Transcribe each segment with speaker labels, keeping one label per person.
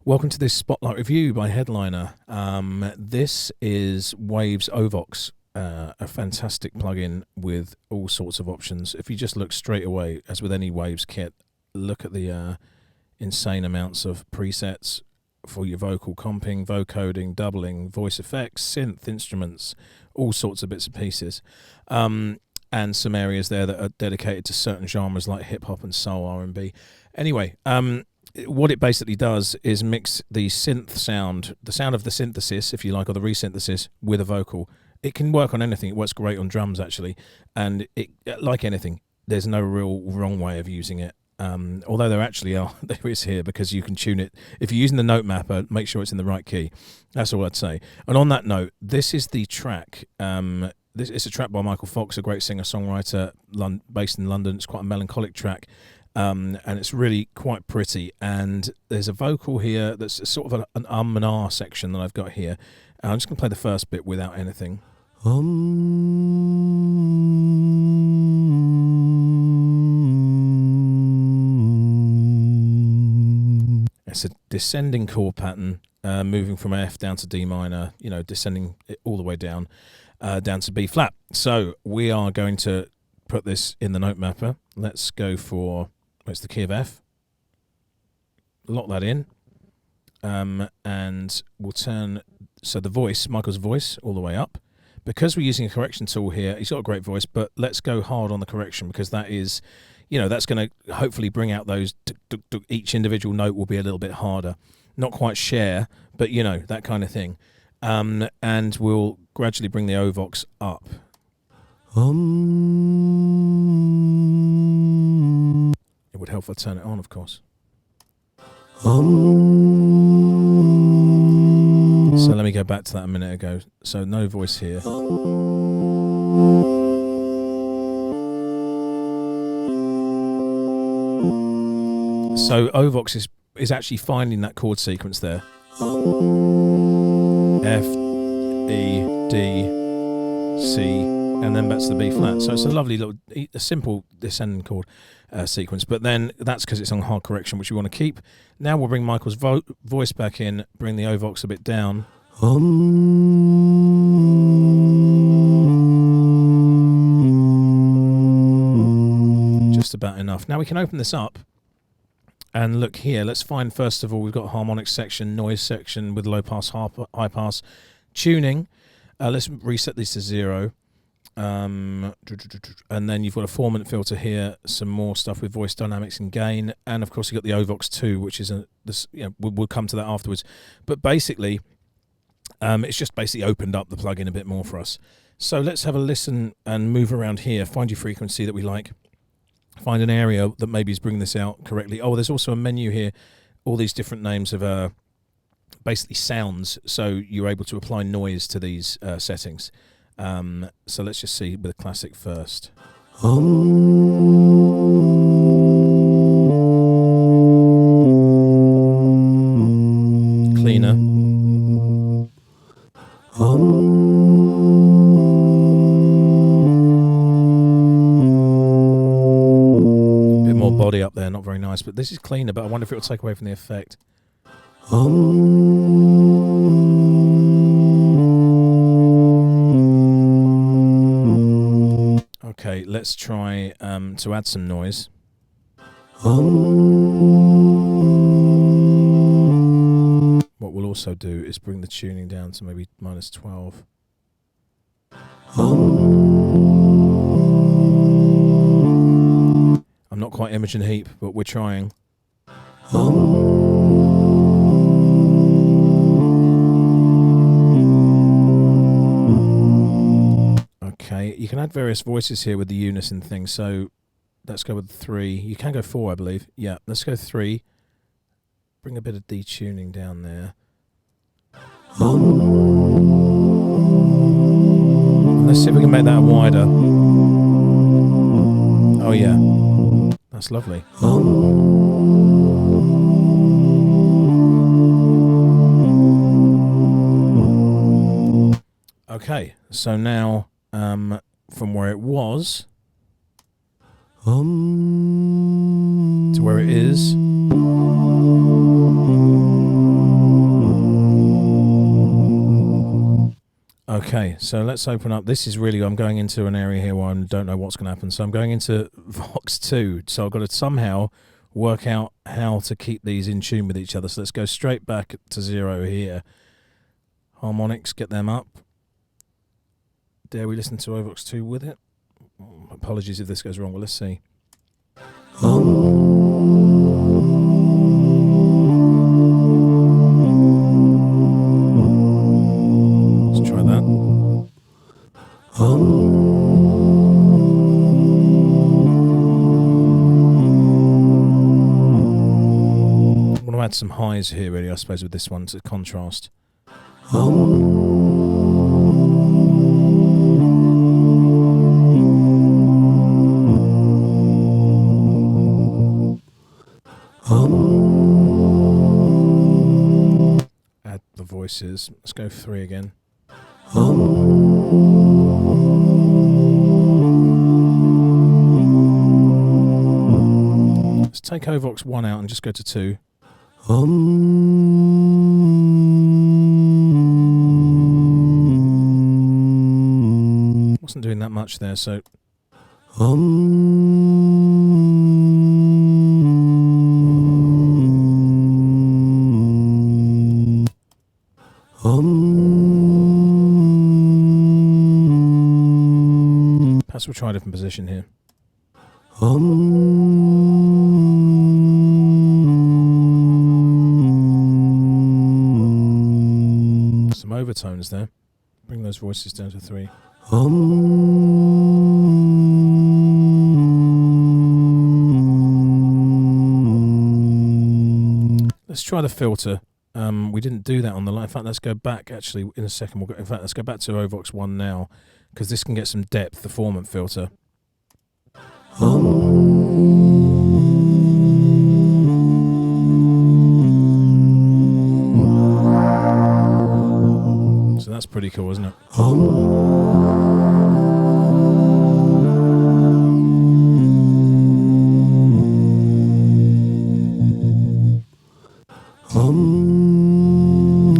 Speaker 1: Welcome to this Spotlight Review by Headliner. This is Waves OVox, a fantastic plugin with all sorts of options. If you just look straight away, as with any Waves kit, look at the insane amounts of presets for your vocal comping, vocoding, doubling, voice effects, synth instruments, all sorts of bits and pieces. And some areas there that are dedicated to certain genres like hip-hop and soul, R&B. Anyway, what it basically does is mix the synth sound, the sound of the synthesis, if you like, or the ReSynthesis, with a vocal. It can work on anything. It works great on drums, actually. And it, like anything, there's no real wrong way of using it. Although there actually are, there is here, because you can tune it. If you're using the note mapper, make sure it's in the right key. That's all I'd say. And on that note, this is the track. It's a track by Michael Fox, a great singer-songwriter based in London. It's quite a melancholic track. And it's really quite pretty, and there's a vocal here that's sort of an and ah section that I've got here. I'm just going to play the first bit without anything. It's a descending chord pattern, moving from F down to D minor, descending it all the way down to B flat. So we are going to put this in the note mapper. Let's go for... it's the key of F. Lock that in. And we'll turn, so the voice, Michael's voice, all the way up. Because we're using a correction tool here, he's got a great voice, but let's go hard on the correction, because that is, that's going to hopefully bring out those, each individual note will be a little bit harder. Not quite share, but that kind of thing. And we'll gradually bring the OVox up. It would help if I turn it on, of course. So let me go back to that a minute ago. So no voice here. So OVox is actually finding that chord sequence there. F, E, D, C, and then back to the B flat. So it's a lovely little, a simple descending chord sequence, but then that's because it's on hard correction, which we want to keep. Now we'll bring Michael's voice back in, bring the OVox a bit down. Just about enough. Now we can open this up and look here. Let's find, first of all, we've got harmonic section, noise section with low pass, high pass, tuning. Let's reset this to 0. And then you've got a 4-minute filter here, some more stuff with voice dynamics and gain, and of course you've got the OVox 2, which is we'll come to that afterwards. But basically, it's just basically opened up the plugin a bit more for us. So let's have a listen and move around here. Find your frequency that we like. Find an area that maybe is bringing this out correctly. Oh, there's also a menu here. All these different names of basically sounds, so you're able to apply noise to these settings. So let's just see with a classic first. Cleaner. Bit more body up there, not very nice, but this is cleaner, but I wonder if it will take away from the effect. Okay, let's try to add some noise. What we'll also do is bring the tuning down to maybe -12. I'm not quite Imogen Heap, but we're trying. Okay, you can add various voices here with the unison thing, so let's go with 3. You can go 4, I believe. Yeah, let's go 3. Bring a bit of detuning down there. Let's see if we can make that wider. Oh yeah, that's lovely. Okay, so now from where it was to where it is. Okay, so let's open up. This is really, I'm going into an area here where I don't know what's going to happen. So I'm going into Vox 2. So I've got to somehow work out how to keep these in tune with each other. So let's go straight back to 0 here. Harmonics, get them up. Dare we listen to OVox 2 with it? Apologies if this goes wrong. Well, let's see. Let's try that. I want to add some highs here, really, I suppose, with this one to contrast. Add the voices. Let's go 3 again. Let's take OVox 1 out and just go to 2. Wasn't doing that much there, so perhaps we'll try a different position here. Some overtones there. Bring those voices down to 3. Let's try the filter. We didn't do that on the line. In fact, let's go back actually in a second. In fact, let's go back to OVox 1 now, because this can get some depth, the formant filter. So that's pretty cool, isn't it?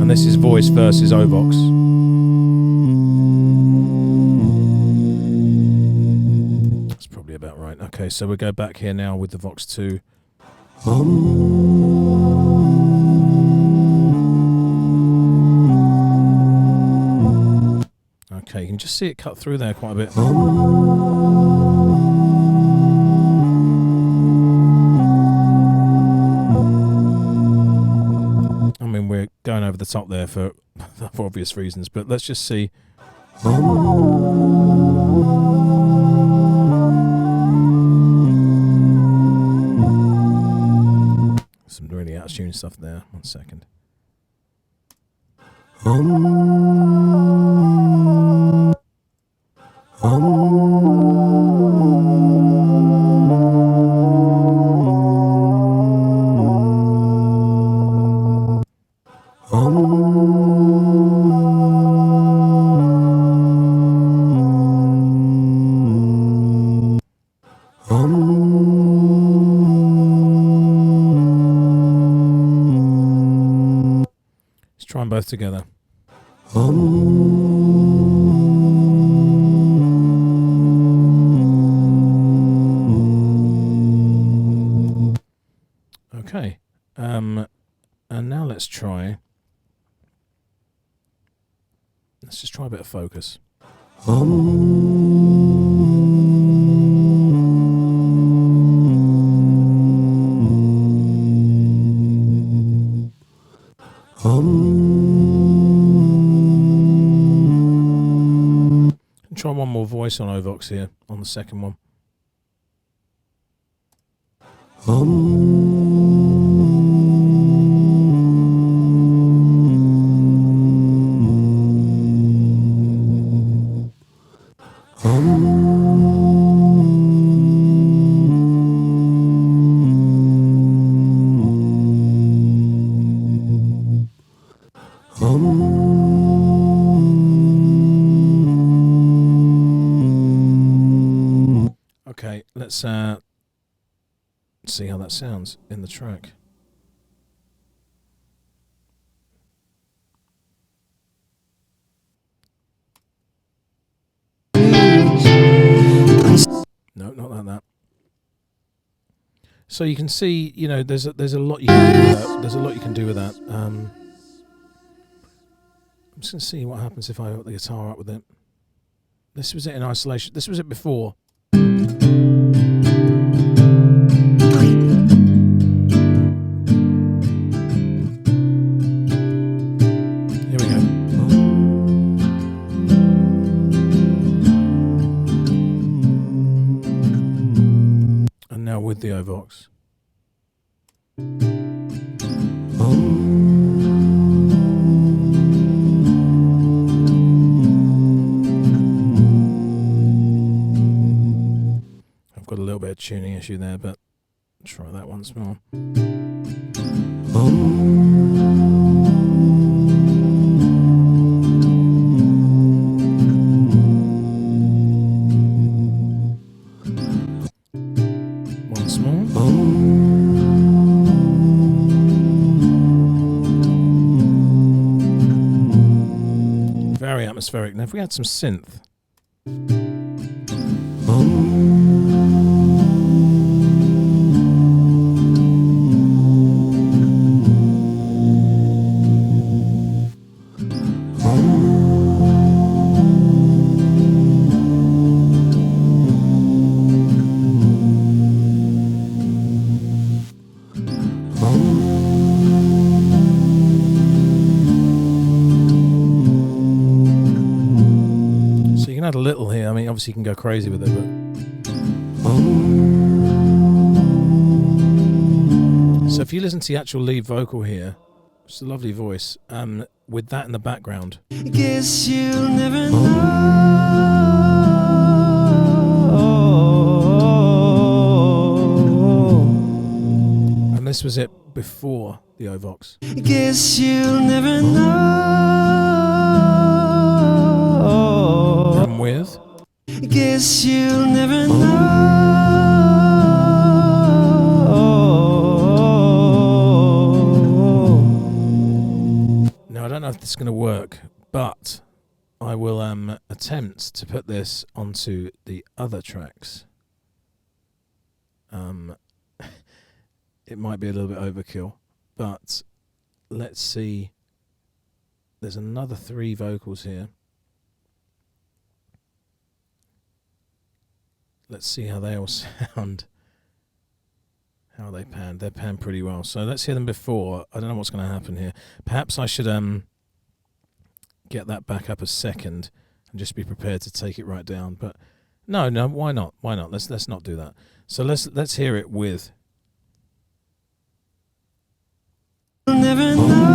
Speaker 1: And this is voice versus OVox. That's probably about right. Okay, so we'll go back here now with the Vox 2. Okay, you can just see it cut through there quite a bit. I mean, we're going over the top there for obvious reasons, but let's just see. Some really out of tune stuff there. 1 second. Let's try them both together. Okay, and now let's just try a bit of focus. Try one more voice on OVox here on the second one. Okay, let's see how that sounds in the track. So you can see, you know, there's a lot you can do with that. There's a lot you can do with that. I'm just going to see what happens if I hook the guitar up with it. This was it in isolation. This was it before. Here we go. And now with the OVox. Got a little bit of tuning issue there, but try that once more. Once more. Very atmospheric. Now if we had some synth. A little here. I mean, obviously you can go crazy with it, but so if you listen to the actual lead vocal here, it's a lovely voice, with that in the background. Guess you'll never know. And this was it before the OVox. Guess you'll never know. With guess you'll never know. Now I don't know if this is going to work, but I will attempt to put this onto the other tracks. It might be a little bit overkill, but let's see. There's another 3 vocals here. Let's see how they all sound. How they pan. They're panned pretty well. So let's hear them before. I don't know what's going to happen here. Perhaps I should get that back up a second and just be prepared to take it right down. But no, why not? Why not? Let's not do that. So let's hear it with. Never know.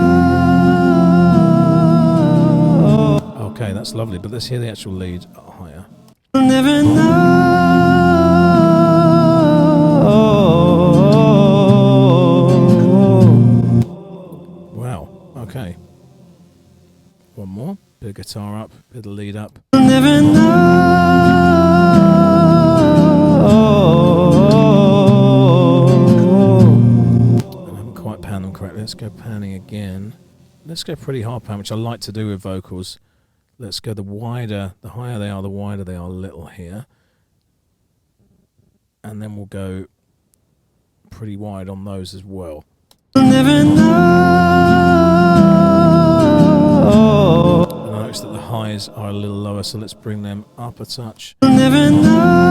Speaker 1: Okay, that's lovely. But let's hear the actual lead higher. Never know. Wow. Okay. One more. Bit of guitar up. Bit of the lead up. Never know. I haven't quite panned them correctly. Let's go panning again. Let's go pretty hard pan, which I like to do with vocals. Let's go the wider, the higher they are, the wider they are a little here. And then we'll go pretty wide on those as well. Never know. And I notice that the highs are a little lower, so let's bring them up a touch. Never know.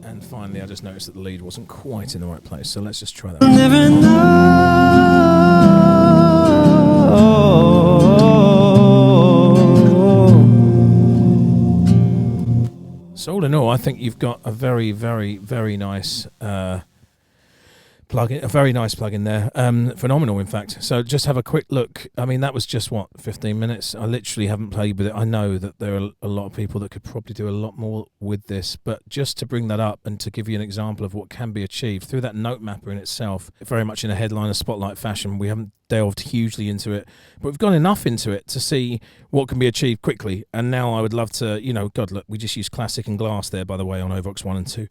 Speaker 1: And finally, I just noticed that the lead wasn't quite in the right place, so let's just try that. Never know. So all in all, I think you've got a very, very, very nice plugin, a very nice plugin there. Phenomenal, in fact. So just have a quick look. I mean, that was just, what, 15 minutes? I literally haven't played with it. I know that there are a lot of people that could probably do a lot more with this, but just to bring that up and to give you an example of what can be achieved through that note mapper in itself, very much in a headliner spotlight fashion. We haven't delved hugely into it, but we've gone enough into it to see what can be achieved quickly. And now I would love to, you know, God, look, we just used classic and glass there, by the way, on OVox 1 and 2.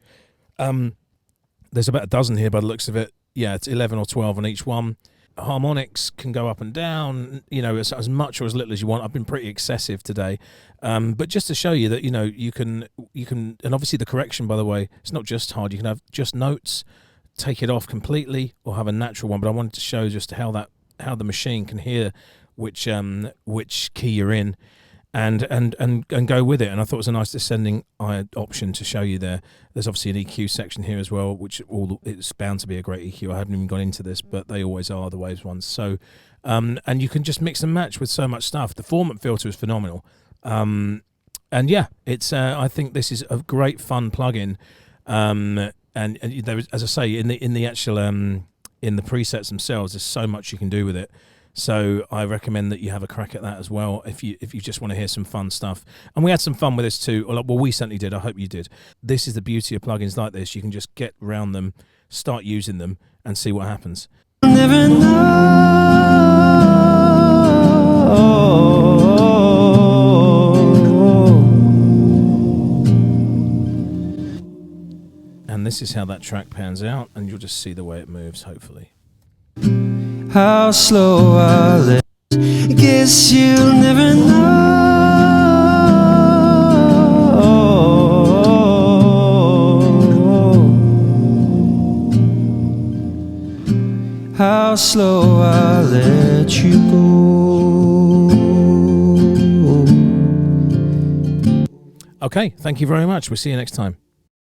Speaker 1: There's about a dozen here by the looks of it. Yeah, it's 11 or 12 on each one. harmonics can go up and down, you know, as much or as little as you want. I've been pretty excessive today, but just to show you that, you know, you can, and obviously the correction, by the way, it's not just hard. You can have just notes, take it off completely, or have a natural one. But I wanted to show just how the machine can hear which key you're in, and go with it. And I thought it was a nice descending option to show you there. There's obviously an EQ section here as well, which it's bound to be a great EQ. I haven't even gone into this, but they always are, the Waves ones. So, and you can just mix and match with so much stuff. The formant filter is phenomenal. And yeah, it's I think this is a great fun plugin. And there is, as I say, in the actual in the presets themselves, there's so much you can do with it. So I recommend that you have a crack at that as well if you just want to hear some fun stuff. And we had some fun with this too. Well, we certainly did. I hope you did. This is the beauty of plugins like this. You can just get around them, start using them, and see what happens.
Speaker 2: Never
Speaker 1: And this is how that track pans out, and you'll just see the way it moves, hopefully.
Speaker 2: how slow I live. Guess you'll never know how slow I let you go.
Speaker 1: Okay, thank you very much. We'll see you next time.